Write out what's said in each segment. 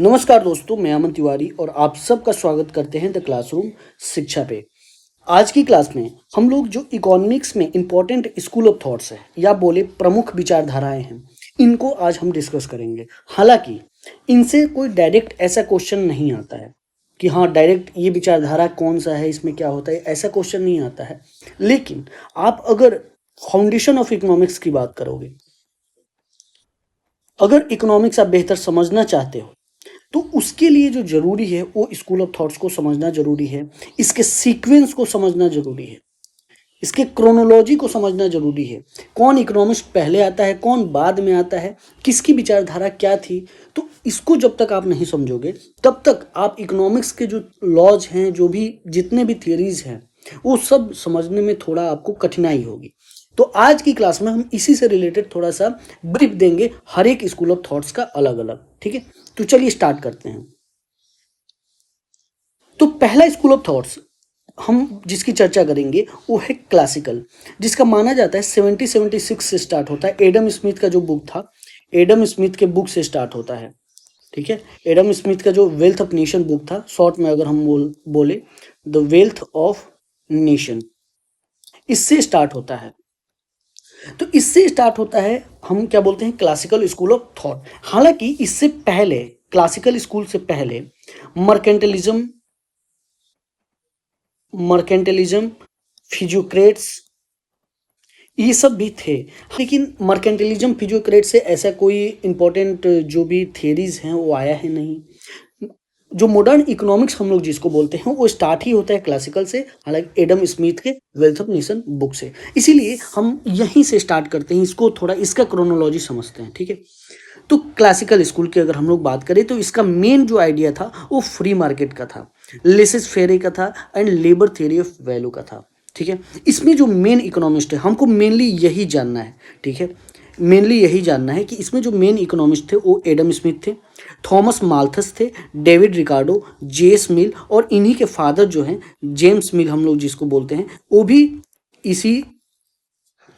नमस्कार दोस्तों, मैं अमन तिवारी और आप सबका स्वागत करते हैं द क्लासरूम शिक्षा पे। आज की क्लास में हम लोग जो इकोनॉमिक्स में इम्पोर्टेंट स्कूल ऑफ थॉट्स है या बोले प्रमुख विचारधाराएं हैं, इनको आज हम डिस्कस करेंगे। हालांकि इनसे कोई डायरेक्ट ऐसा क्वेश्चन नहीं आता है कि हाँ डायरेक्ट ये विचारधारा कौन सा है, इसमें क्या होता है, ऐसा क्वेश्चन नहीं आता है। लेकिन आप अगर फाउंडेशन ऑफ इकोनॉमिक्स की बात करोगे, अगर इकोनॉमिक्स आप बेहतर समझना चाहते हो तो उसके लिए जो ज़रूरी है वो स्कूल ऑफ थॉट्स को समझना ज़रूरी है, इसके सीक्वेंस को समझना ज़रूरी है, इसके क्रोनोलॉजी को समझना ज़रूरी है। कौन इकोनॉमिस्ट पहले आता है, कौन बाद में आता है, किसकी विचारधारा क्या थी। तो इसको जब तक आप नहीं समझोगे तब तक आप इकोनॉमिक्स के जो लॉज हैं, जो भी जितने भी थियरीज हैं, वो सब समझने में थोड़ा आपको कठिनाई होगी। तो आज की क्लास में हम इसी से रिलेटेड थोड़ा सा ब्रीफ देंगे, हर एक स्कूल ऑफ थॉट्स का अलग अलग। ठीक है, तो चलिए स्टार्ट करते हैं। तो पहला स्कूल ऑफ थॉट्स हम जिसकी चर्चा करेंगे वो है क्लासिकल, जिसका माना जाता है 1776 से स्टार्ट होता है। एडम स्मिथ का जो बुक था, एडम स्मिथ के बुक से स्टार्ट होता है। ठीक है, एडम स्मिथ का जो वेल्थ ऑफ नेशन बुक था, शॉर्ट में अगर हम बोले द वेल्थ ऑफ नेशन, इससे स्टार्ट होता है। तो इससे स्टार्ट होता है, हम क्या बोलते हैं, क्लासिकल स्कूल ऑफ थॉट। हालांकि इससे पहले, क्लासिकल स्कूल से पहले मर्केंटलिज्म मर्केंटलिज्म फिजियोक्रेट्स, ये सब भी थे। लेकिन मर्केंटलिज्म फिजियोक्रेट से ऐसा कोई इंपॉर्टेंट जो भी थियरीज हैं वो आया है नहीं। जो मॉडर्न इकोनॉमिक्स हम लोग जिसको बोलते हैं वो स्टार्ट ही होता है क्लासिकल से, हालांकि एडम स्मिथ के वेल्थ ऑफ नेशन बुक से। इसीलिए हम यहीं से स्टार्ट करते हैं, इसको थोड़ा इसका क्रोनोलॉजी समझते हैं। ठीक है, तो क्लासिकल स्कूल की अगर हम लोग बात करें तो इसका मेन जो आइडिया था वो फ्री मार्केट का था, लेसेस फेरे का था and labour theory of value का था। ठीक है, इसमें जो मेन इकोनॉमिस्ट है, हमको मेनली यही जानना है। ठीक है, मेनली यही जानना है कि इसमें जो मेन इकोनॉमिस्ट थे वो एडम स्मिथ थे, थॉमस माल्थस थे, डेविड रिकार्डो, जेम्स मिल, और इन्हीं के फादर जो हैं जेम्स मिल हम लोग जिसको बोलते हैं, वो भी इसी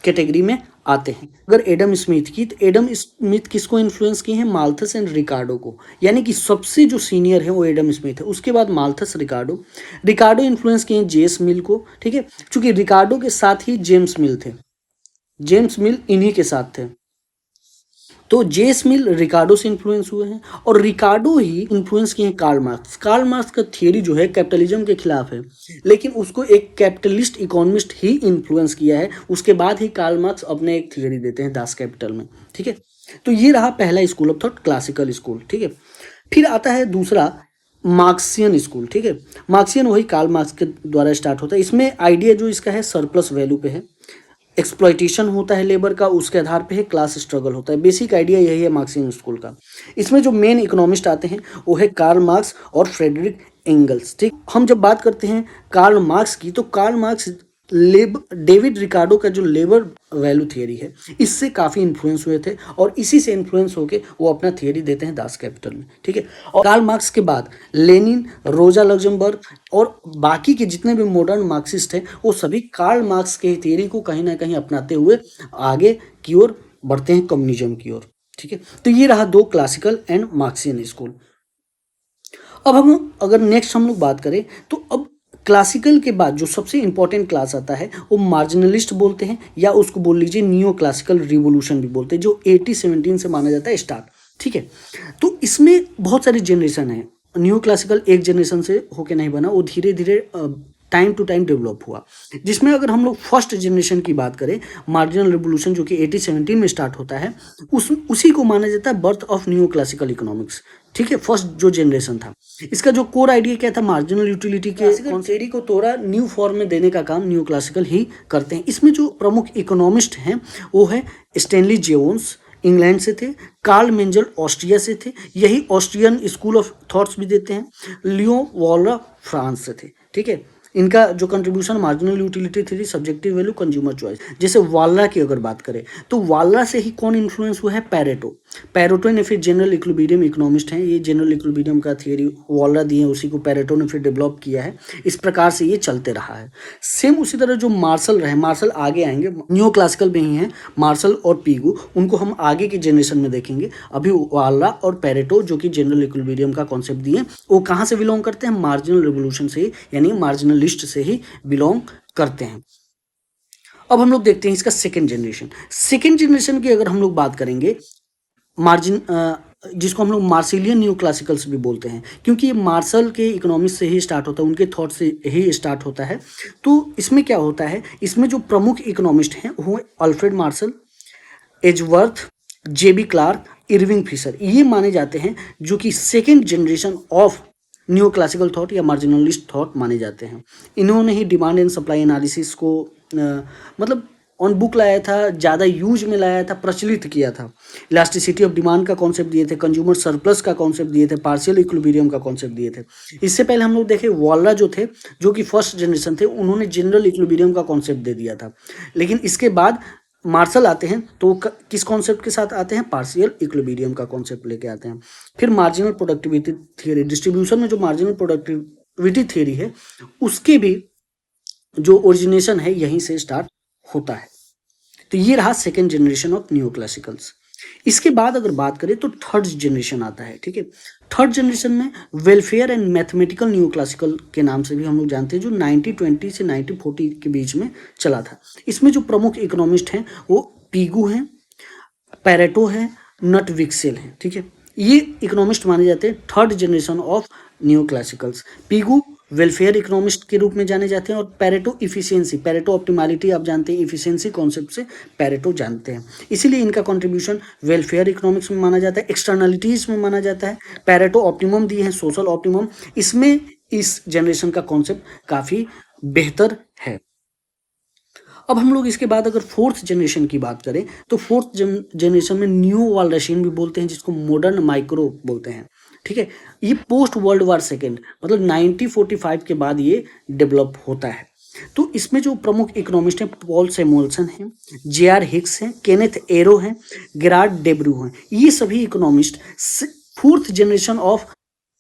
कैटेगरी में आते हैं। अगर एडम स्मिथ की, तो एडम स्मिथ किसको इन्फ्लुएंस किए हैं, माल्थस एंड रिकार्डो को। यानी कि सबसे जो सीनियर है वो एडम स्मिथ है, उसके बाद माल्थस, रिकार्डो इन्फ्लुएंस किए हैं जेम्स मिल को। ठीक है, चूंकि रिकार्डो के साथ ही जेम्स मिल थे, जेम्स मिल इन्हीं के साथ थे, तो जेम्स मिल रिकार्डो से इन्फ्लुएंस हुए हैं, और रिकार्डो ही इन्फ्लुएंस किए हैं कार्ल मार्क्स। कार्ल मार्क्स का थियरी जो है कैपिटलिज्म के खिलाफ है, लेकिन उसको एक कैपिटलिस्ट इकोनॉमिस्ट ही इन्फ्लुएंस किया है। उसके बाद ही कार्ल मार्क्स अपने एक थियरी देते हैं दास कैपिटल में। ठीक है, तो ये रहा पहला school of thought, classical school. ठीक है, फिर आता है दूसरा मार्क्सियन स्कूल। ठीक है, मार्क्सियन वही कार्ल मार्क्स के द्वारा स्टार्ट होता है। इसमें आइडिया जो इसका है सरप्लस वैल्यू पे है, एक्सप्लॉइटेशन होता है लेबर का, उसके आधार पे है क्लास स्ट्रगल होता है। बेसिक आइडिया यही है मार्क्सियन स्कूल का। इसमें जो मेन इकोनॉमिस्ट आते हैं वो है कार्ल मार्क्स और फ्रेडरिक एंगल्स। ठीक, हम जब बात करते हैं कार्ल मार्क्स की, तो कार्ल मार्क्स डेविड रिकार्डो का जो लेबर वैल्यू थियरी है, इससे काफ़ी इन्फ्लुएंस हुए थे, और इसी से इन्फ्लुएंस होके वो अपना थियरी देते हैं दास कैपिटल में। ठीक है, और कार्ल मार्क्स के बाद लेनिन, रोजा लग्जमबर्ग और बाकी के जितने भी मॉडर्न मार्क्सिस्ट हैं, वो सभी कार्ल मार्क्स के थियरी को कहीं ना कहीं अपनाते हुए आगे की ओर बढ़ते हैं, कम्युनिज्म की ओर। ठीक है, तो ये रहा दो, क्लासिकल एंड मार्क्सियन स्कूल। अब हम अगर नेक्स्ट हम लोग बात करें, तो अब क्लासिकल के बाद जो सबसे इंपॉर्टेंट क्लास आता है वो मार्जिनलिस्ट बोलते हैं, या उसको बोल लीजिए नियो क्लासिकल रिवोल्यूशन भी बोलते हैं, जो 1817 से माना जाता है स्टार्ट। ठीक है, तो इसमें बहुत सारे जनरेशन है। न्यू क्लासिकल एक जनरेशन से होके नहीं बना, वो धीरे धीरे टाइम टू टाइम डेवलप हुआ। जिसमें अगर हम लोग फर्स्ट जनरेशन की बात करें, मार्जिनल रिवोल्यूशन जो कि 1817 में स्टार्ट होता है, उसी को माना जाता है birth of new classical economics. ठीक है, फर्स्ट जो जनरेशन था, इसका जो कोर आइडिया क्या था, मार्जिनल यूटिलिटी के थ्योरी को थोड़ा न्यू फॉर्म में देने का काम न्यू क्लासिकल ही करते हैं। इसमें जो प्रमुख इकोनॉमिस्ट हैं वो है स्टैनली जेओन्स, इंग्लैंड से थे, कार्ल मेंजल ऑस्ट्रिया से थे, यही ऑस्ट्रियन स्कूल ऑफ थॉट्स भी देते हैं, लियो वॉलर फ्रांस से थे। ठीक है, इनका जो contribution marginal utility theory, subjective value, consumer choice. जैसे वालरा की अगर बात करें तो वालरा से ही कौन इन्फ्लुएंस हुआ है? पैरेटो। पैरेटो ने फिर जनरल इक्विलिब्रियम इकोनॉमिस्ट हैं, ये जनरल इक्विलिब्रियम का थियरी वालरा दिए, उसी को पैरेटो ने फिर डेवलप किया है। इस प्रकार से ये चलते रहा है। सेम उसी तरह जो मार्शल रहे, मार्शल आगे आएंगे, न्यू क्लासिकल में ही हैं मार्शल और पीगू, उनको हम आगे की जनरेशन में देखेंगे। अभी वालरा और पैरेटो जो कि जनरल इक्विलिब्रियम का कॉन्सेप्ट दिए, वो कहाँ से बिलोंग करते हैं? मार्जिनल रिवोल्यूशन से ही, यानी मार्जिनलिस्ट से ही बिलोंग करते हैं। अब हम लोग देखते हैं इसका सेकेंड जनरेशन। सेकेंड जनरेशन की अगर हम लोग बात करेंगे, मार्जिन जिसको हम लोग मार्सिलियन न्यू क्लासिकल्स भी बोलते हैं, क्योंकि ये मार्शल के इकोनॉमिक्स से ही स्टार्ट होता है, उनके थॉट से ही स्टार्ट होता है। तो इसमें क्या होता है, इसमें जो प्रमुख इकोनॉमिस्ट हैं वो अल्फ्रेड मार्शल, एजवर्थ, जेबी क्लार्क, इरविंग फिशर, ये माने जाते हैं जो कि second generation of new classical thought या मार्जिनलिस्ट थॉट माने जाते हैं। इन्होंने ही डिमांड एंड सप्लाई एनालिसिस को मतलब ऑन बुक लाया था, ज़्यादा यूज में लाया था, प्रचलित किया था। इलास्टिसिटी ऑफ डिमांड का कॉन्सेप्ट दिए थे, कंज्यूमर सरप्लस का कॉन्सेप्ट दिए थे, पार्शियल इक्विलिब्रियम का कॉन्सेप्ट दिए थे। इससे पहले हम लोग देखें वालरा जो थे, जो कि फर्स्ट जनरेशन थे, उन्होंने जनरल इक्विलिब्रियम का कॉन्सेप्ट दे दिया था। लेकिन इसके बाद मार्शल आते हैं तो किस कॉन्सेप्ट के साथ आते हैं? पार्शियल इक्विलिब्रियम का कॉन्सेप्ट लेके आते हैं। फिर मार्जिनल प्रोडक्टिविटी थियरी, डिस्ट्रीब्यूशन में जो मार्जिनल प्रोडक्टिविटी थियरी है, उसके भी जो ओरिजिनेशन है यहीं से स्टार्ट होता है। तो ये रहा second generation of new classicals. इसके बाद अगर बात करें तो थर्ड जनरेशन आता है, ठीक है। थर्ड जनरेशन में welfare and mathematical new classical के नाम से भी हम लोग जानते हैं, जो 1920 से 1940 के बीच में चला था। इसमें जो प्रमुख इकोनॉमिस्ट हैं वो पीगू हैं, पैरेटो है, नट विक्सेल है, ठीक है। ये इकोनॉमिस्ट माने जाते हैं third generation of new classicals. Pigou welfare economist के रूप में जाने जाते हैं, और पैरेटो इफिशियंसी, पैरेटो ऑप्टिमालिटी आप जानते हैं, इफिशियंसी कॉन्सेप्ट से पैरेटो जानते हैं। इसीलिए इनका कंट्रीब्यूशन वेलफेयर इकोनॉमिक्स में माना जाता है, एक्सटर्नलिटीज में माना जाता है। पैरेटो ऑप्टिमम दिए हैं, सोशल ऑप्टिमम, इसमें इस जनरेशन का कॉन्सेप्ट काफ़ी बेहतर है। अब हम लोग इसके बाद अगर फोर्थ जनरेशन की बात करें तो फोर्थ जनरेशन में न्यू वालरशियन भी बोलते हैं, जिसको मॉडर्न माइक्रो बोलते हैं, ठीक है। ये पोस्ट वर्ल्ड वार सेकेंड मतलब 1945 के बाद ये डेवलप होता है। तो इसमें जो प्रमुख इकोनॉमिस्ट हैं पॉल सैमुअल्सन हैं, जे.आर. हिक्स हैं, केनेथ एरो हैं, गेरार्ड डेब्रू हैं। ये सभी economist fourth generation of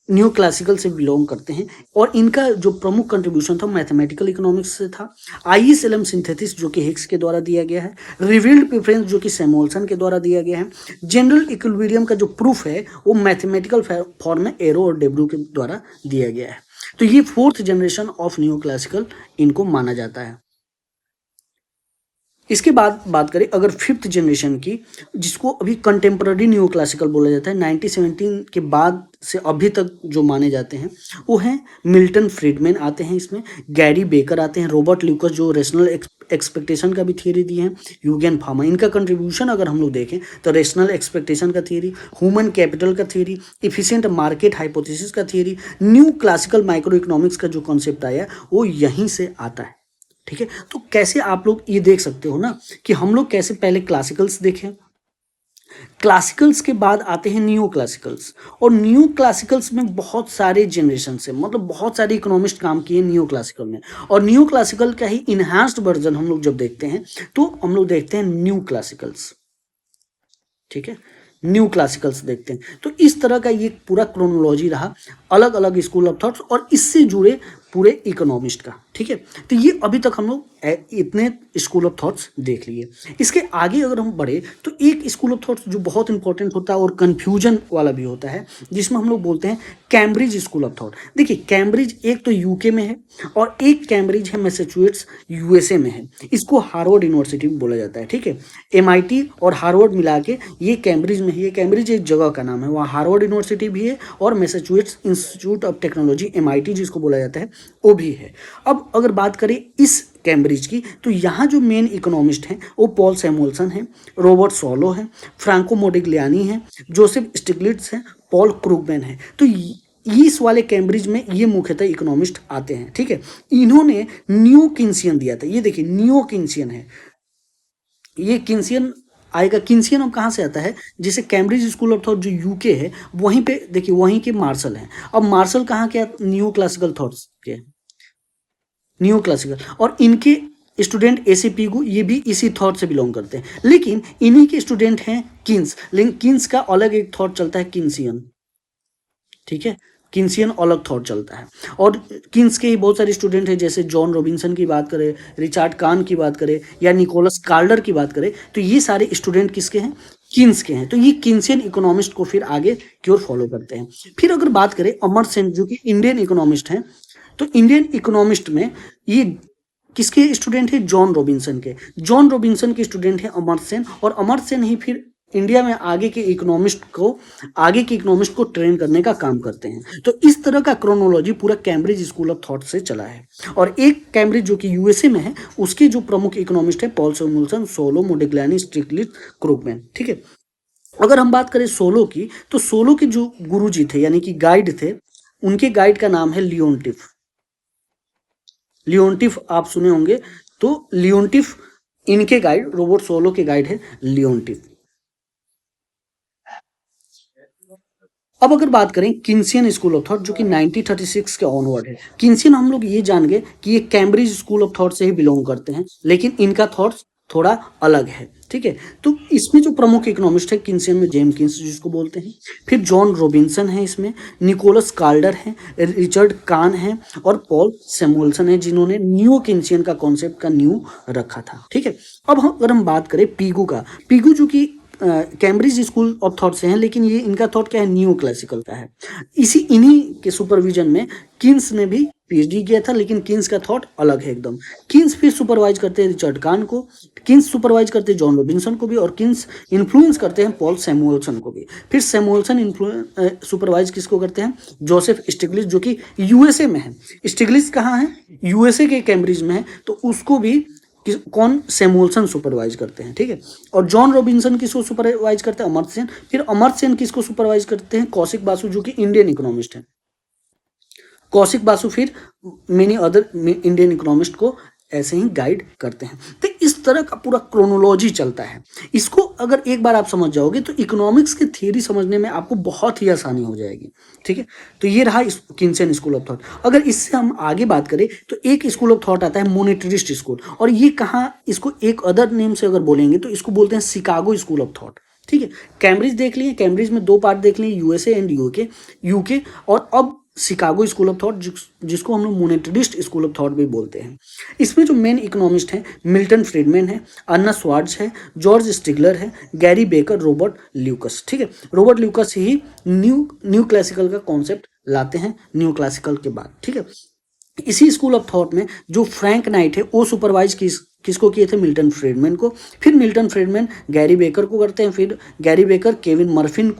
new classical से बिलोंग करते हैं, और इनका जो प्रमुख कंट्रीब्यूशन था मैथमेटिकल इकोनॉमिक्स से था। आईएसएलएम सिंथेसिस जो कि हिक्स के द्वारा दिया गया है, रिवील्ड प्रेफरेंस जो कि सैमुअल्सन के द्वारा दिया गया है, जनरल इक्विलिब्रियम का जो प्रूफ है वो मैथमेटिकल फॉर्म में एरो और डेब्रू के द्वारा दिया गया है। तो ये fourth generation of new classical इनको माना जाता है। इसके बाद बात करें अगर फिफ्थ जनरेशन की, जिसको अभी कंटेम्पररी न्यू क्लासिकल बोला जाता है, 1917 के बाद से अभी तक जो माने जाते हैं वो हैं मिल्टन फ्रीडमैन आते हैं, इसमें गैरी बेकर आते हैं, रॉबर्ट ल्यूकस जो रेशनल एक्सपेक्टेशन का भी थियरी दिए हैं, यूगेन फार्मा। इनका कंट्रीब्यूशन अगर हम लोग देखें तो रेशनल एक्सपेक्टेशन का थियरी, ह्यूमन कैपिटल का थियरी, इफिशिएंट मार्केट हाइपोथेसिस का theory, new classical micro economics का जो कॉन्सेप्ट आया वो यहीं से आता है, ठीक है। तो कैसे आप लोग ये देख सकते हो ना कि हम लोग कैसे पहले क्लासिकल्स देखें, क्लासिकल्स के बाद आते हैं न्यू क्लासिकल्स, और न्यू क्लासिकल्स में बहुत सारे जनरेशन से मतलब बहुत सारे इकोनॉमिस्ट काम किए न्यू क्लासिकल में, और न्यू क्लासिकल का ही इनहांस्ड वर्जन हम लोग जब देखते हैं तो हम लोग देखते हैं न्यू क्लासिकल्स, ठीक है। न्यू क्लासिकल्स देखते हैं। तो इस तरह का ये पूरा क्रोनोलॉजी रहा अलग अलग स्कूल ऑफ थॉट्स और इससे जुड़े पूरे इकोनॉमिस्ट का, ठीक है। तो ये अभी तक हम लोग इतने स्कूल ऑफ थॉट्स देख लिए। इसके आगे अगर हम बढ़े तो एक स्कूल ऑफ थॉट्स जो बहुत इंपॉर्टेंट होता है और कन्फ्यूजन वाला भी होता है, जिसमें हम लोग बोलते हैं कैम्ब्रिज स्कूल ऑफ थॉट। देखिए कैम्ब्रिज एक तो यूके में है और एक कैम्ब्रिज है मैसेच्यूसेट्स यूएसए में है। इसको हार्वर्ड यूनिवर्सिटी भी बोला जाता है, ठीक है। एमआईटी और हार्वर्ड मिला के ये कैम्ब्रिज में है। ये कैम्ब्रिज एक जगह का नाम है, वहाँ हार्वर्ड यूनिवर्सिटी भी है और Massachusetts institute of technology MIT जिसको बोला जाता है वो भी है। अब अगर बात करें इस कैम्ब्रिज की तो यहाँ जो मेन इकोनॉमिस्ट हैं वो पॉल सैमुअल्सन हैं, रॉबर्ट सोलो हैं, फ्रांको मोडिग्लियानी हैं, जोसेफ स्टिग्लिट्ज हैं, पॉल क्रूगमैन हैं। तो इस वाले कैम्ब्रिज में ये मुख्यतः इकोनॉमिस्ट आते हैं, ठीक है। इन्होंने न्यू किन्सियन दिया था। ये देखिए न्यू किन्सियन है, ये किन्सियन आएगा। किन्सियन अब कहाँ से आता है, जैसे कैम्ब्रिज स्कूल ऑफ थॉट जो यूके है वहीं पे देखिए वहीं के मार्शल हैं। अब मार्शल कहाँ के न्यू क्लासिकल थॉट्स के, न्यू क्लासिकल, और इनके स्टूडेंट एसी पीगू ये भी इसी थॉट से बिलोंग करते हैं, लेकिन इन्हीं के स्टूडेंट हैं किन्स, लेकिन किन्स का अलग एक थॉट चलता है, किन्सियन। ठीक है, किन्सियन अलग थॉट चलता है। और किन्स के ही बहुत सारे स्टूडेंट हैं, जैसे जॉन रॉबिन्सन की बात करें, रिचर्ड कान की बात करें, या निकोलस कार्डर की बात करें, तो ये सारे स्टूडेंट किसके हैं, किन्स के हैं। तो ये किन्सियन इकोनॉमिस्ट को फिर आगे की ओर फॉलो करते हैं। फिर अगर बात करें अमर सेन जो कि इंडियन इकोनॉमिस्ट हैं, तो इंडियन इकोनॉमिस्ट में ये किसके स्टूडेंट है, जॉन रॉबिन्सन के। जॉन रॉबिन्सन के स्टूडेंट है अमर सेन, और अमर सेन ही फिर इंडिया में आगे के इकोनॉमिस्ट को ट्रेन करने का काम करते हैं। तो इस तरह का क्रोनोलॉजी पूरा कैम्ब्रिज स्कूल ऑफ थॉट से चला है। और एक कैम्ब्रिज जो कि यूएसए में है, उसके जो प्रमुख इकोनॉमिस्ट है पॉल सैमुअल्सन, सोलो, मोडिग्लियानी, स्टिग्लिट्ज, क्रूगमैन। ठीक है, अगर हम बात करें सोलो की, तो सोलो के जो गुरुजी थे यानी कि गाइड थे, उनके गाइड का नाम है लियोन्टिफ। लियोन्टिफ आप सुने होंगे, तो लियोन्टिफ इनके गाइड, रोबोट सोलो के गाइड है लियोन्टिफ। अब अगर बात करें किन्सियन स्कूल ऑफ थॉट जो कि 1936 के ऑनवर्ड है, किन्सियन हम लोग ये जान गए कि ये कैम्ब्रिज स्कूल ऑफ थॉट से ही बिलोंग करते हैं, लेकिन इनका थॉट्स थोड़ा अलग है। ठीक है, तो इसमें जो प्रमुख इकोनॉमिस्ट है किन्सियन में, जेम्स किन्स जिसको बोलते हैं, फिर जॉन रॉबिन्सन है इसमें, निकोलस कार्डर है, रिचर्ड कान है, और पॉल सैमुअल्सन है, जिन्होंने न्यू किन्सियन का कॉन्सेप्ट का न्यू रखा था। ठीक है, अब अगर हम बात करें पीगू का, पीगू जो कि कैम्ब्रिज स्कूल ऑफ थॉट से हैं, लेकिन ये इनका थॉट क्या है, न्यू क्लासिकल का है। इन्हीं के सुपरविजन में किन्स ने भी पीएचडी किया था, लेकिन किन्स का थॉट अलग है एकदम। किन्स फिर सुपरवाइज करते हैं रिचर्ड कान को, किन्स सुपरवाइज करते हैं जॉन रॉबिन्सन को भी, और किन्स इन्फ्लुएंस करते हैं पॉल सैमुअल्सन को भी। फिर सैमुअल्सन सुपरवाइज किसको करते हैं, जोसेफ स्टिग्लिट्ज जो कि यूएसए में है। स्टिग्लिट्ज कहाँ है, यूएसए के कैम्ब्रिज में है, तो उसको भी कौन, सैमुअल्सन सुपरवाइज करते हैं। ठीक है, और जॉन रॉबिन्सन किसको सुपरवाइज करते हैं, अमर्त्य सेन। फिर अमर्त्य सेन किसको सुपरवाइज करते हैं, कौशिक बासु जो कि इंडियन इकोनॉमिस्ट हैं। कौशिक बासु फिर मेनी अदर इंडियन इकोनॉमिस्ट को ऐसे ही गाइड करते हैं। तो इस तरह का पूरा क्रोनोलॉजी चलता है। इसको अगर एक बार आप समझ जाओगे तो इकोनॉमिक्स की थ्योरी समझने में आपको बहुत ही आसानी हो जाएगी। ठीक है, तो ये रहा किन्सियन स्कूल ऑफ थॉट। अगर इससे हम आगे बात करें तो एक स्कूल ऑफ थॉट आता है मोनेटरिस्ट स्कूल, और ये कहाँ, इसको एक अदर नेम से अगर बोलेंगे तो इसको बोलते हैं शिकागो स्कूल ऑफ थॉट। ठीक है, कैम्ब्रिज देख लिए, कैम्ब्रिज में दो पार्ट देख लिए, यूएसए एंड यूके, और अब शिकागो स्कूल ऑफ थॉट जिसको हम लोग मोनेटरिस्ट स्कूल ऑफ थॉट भी बोलते हैं। इसमें जो मेन इकोनॉमिस्ट हैं, मिल्टन फ्रीडमैन है, अन्ना स्वार्ट्ज है, जॉर्ज स्टिगलर है, गैरी बेकर, रॉबर्ट ल्यूकस। ठीक है, रॉबर्ट ल्यूकस ही न्यू क्लासिकल का कॉन्सेप्ट लाते हैं न्यू क्लासिकल के बाद। ठीक है, इसी स्कूल ऑफ थॉट में जो फ्रैंक नाइट है वो सुपरवाइज किसको किए थे, मिल्टन फ्रीडमैन को। फिर मिल्टन फ्रीडमैन गैरी बेकर को करते हैं, फिर गैरी बेकर केविन मर्फी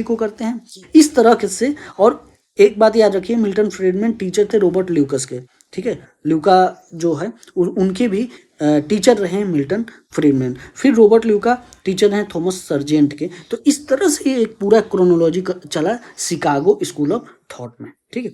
को करते हैं, इस तरह से। और एक बात याद रखिए, मिल्टन फ्रीडमैन टीचर थे रॉबर्ट ल्यूकस के। ठीक है, ल्यूका जो है उनके भी टीचर रहे हैं मिल्टन फ्रीडमैन। फिर रॉबर्ट ल्यूका टीचर हैं थॉमस सर्जेंट के। तो इस तरह से ये एक पूरा क्रोनोलॉजी चला शिकागो स्कूल ऑफ थॉट में। ठीक है,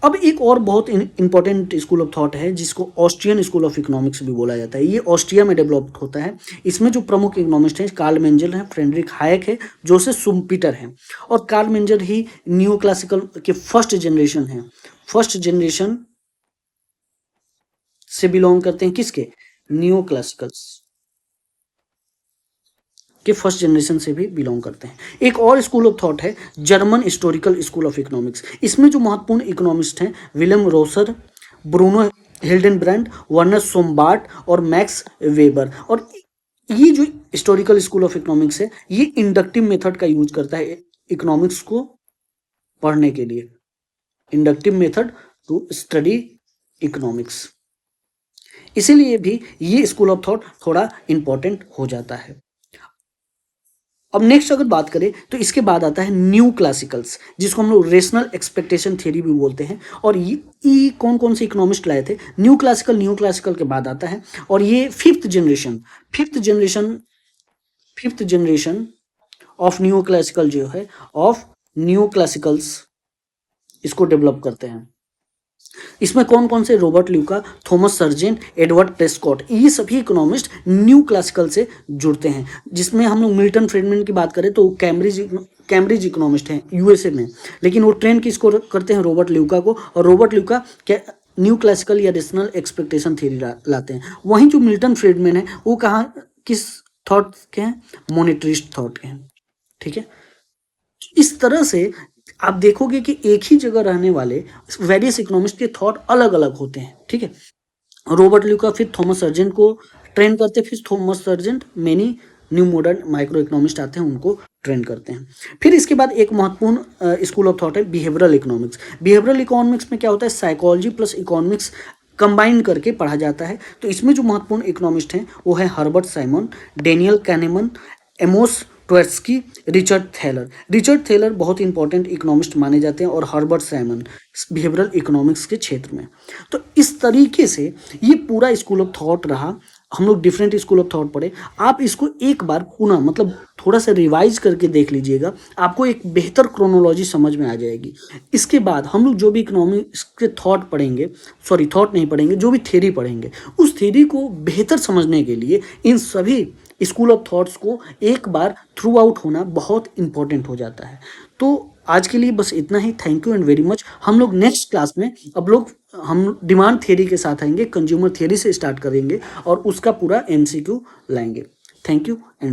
अब एक और बहुत इंपॉर्टेंट स्कूल ऑफ थॉट है जिसको ऑस्ट्रियन स्कूल ऑफ इकोनॉमिक्स भी बोला जाता है। ये ऑस्ट्रिया में डेवलप होता है। इसमें जो प्रमुख इकोनॉमिस्ट हैं, कार्ल मेंजल हैं, फ्रेडरिक हायक है, जोसेफ शुम्पीटर हैं। और कार्ल मेंजल ही न्यू क्लासिकल के फर्स्ट जनरेशन हैं। फर्स्ट जनरेशन से बिलोंग करते हैं किसके, न्यू क्लासिकल्स के फर्स्ट जनरेशन से भी बिलोंग करते हैं। एक और स्कूल ऑफ थॉट है German historical school of economics. इसमें जो महत्वपूर्ण इकोनॉमिस्ट हैं, विलियम रोसर, ब्रूनो हिल्डेनब्रांड, वर्नर सोमबार्ट और मैक्स वेबर। और ये जो हिस्टोरिकल स्कूल ऑफ इकोनॉमिक्स है, ये इंडक्टिव मेथड का यूज करता है इकोनॉमिक्स को पढ़ने के लिए। Inductive method to study economics, इसीलिए भी ये स्कूल ऑफ थॉट थोड़ा इंपॉर्टेंट हो जाता है। अब नेक्स्ट अगर बात करें तो इसके बाद आता है न्यू क्लासिकल्स, जिसको हम लोग रेशनल एक्सपेक्टेशन थ्योरी भी बोलते हैं। और ये कौन कौन से इकोनॉमिस्ट लाए थे, न्यू क्लासिकल के बाद आता है। और ये fifth generation of new classical जो है, ऑफ न्यू क्लासिकल्स इसको डेवलप करते हैं। इसमें कौन कौन से, Robert Luca, Thomas sergeant, Edward Prescott, ये सभी इकोनॉमिस्ट न्यू क्लासिकल से जुड़ते हैं। जिसमें हम लोग मिल्टन फ्रीडमैन की बात करें तो कैम्ब्रिज इकोनॉमिस्ट हैं यूएसए में, लेकिन वो ट्रेंड किसको करते हैं, रॉबर्ट ल्यूका को। और रॉबर्ट ल्यूका क्या न्यू क्लासिकल या रेशनल एक्सपेक्टेशन थ्योरी लाते हैं। वहीं जो मिल्टन फ्रीडमैन है वो कहाँ, किस थॉट के हैं, मोनेटरिस्ट थॉट के हैं। ठीक है, इस तरह से आप देखोगे कि एक ही जगह रहने वाले वेरियस इकोनॉमिस्ट के थॉट अलग अलग होते हैं। ठीक है, रॉबर्ट ल्यूका फिर थॉमस सर्जेंट को ट्रेन करते हैं, फिर Thomas sergeant many new modern micro economist आते हैं उनको ट्रेन करते हैं। फिर इसके बाद एक महत्वपूर्ण स्कूल ऑफ थॉट है बिहेवियरल इकोनॉमिक्स। बिहेवियरल इकोनॉमिक्स में क्या होता है, साइकोलॉजी प्लस इकोनॉमिक्स कंबाइन करके पढ़ा जाता है। तो इसमें जो महत्वपूर्ण इकोनॉमिस्ट हैं वो है Herbert Simon, Daniel Kahneman, Amos Tversky, Richard Thaler. Richard Thaler बहुत इंपॉर्टेंट इकोनॉमिस्ट माने जाते हैं और हर्बर्ट साइमन बिहेवियरल इकोनॉमिक्स के क्षेत्र में। तो इस तरीके से ये पूरा स्कूल ऑफ थॉट रहा। हम लोग डिफरेंट स्कूल ऑफ थॉट पढ़े। आप इसको एक बार पुनः मतलब थोड़ा सा रिवाइज करके देख लीजिएगा, आपको एक बेहतर क्रोनोलॉजी समझ में आ जाएगी। इसके बाद हम लोग जो भी इकोनॉमिक्स के थॉट पढ़ेंगे, सॉरी थॉट नहीं पढ़ेंगे, जो भी थ्योरी पढ़ेंगे, उस थ्योरी को बेहतर समझने के लिए इन सभी स्कूल ऑफ थॉट्स को एक बार थ्रू आउट होना बहुत इंपॉर्टेंट हो जाता है। तो आज के लिए बस इतना ही। Thank you and very much. हम लोग नेक्स्ट क्लास में हम डिमांड थियरी के साथ आएंगे, कंज्यूमर थियरी से स्टार्ट करेंगे और उसका पूरा एमसीक्यू लाएंगे। Thank you and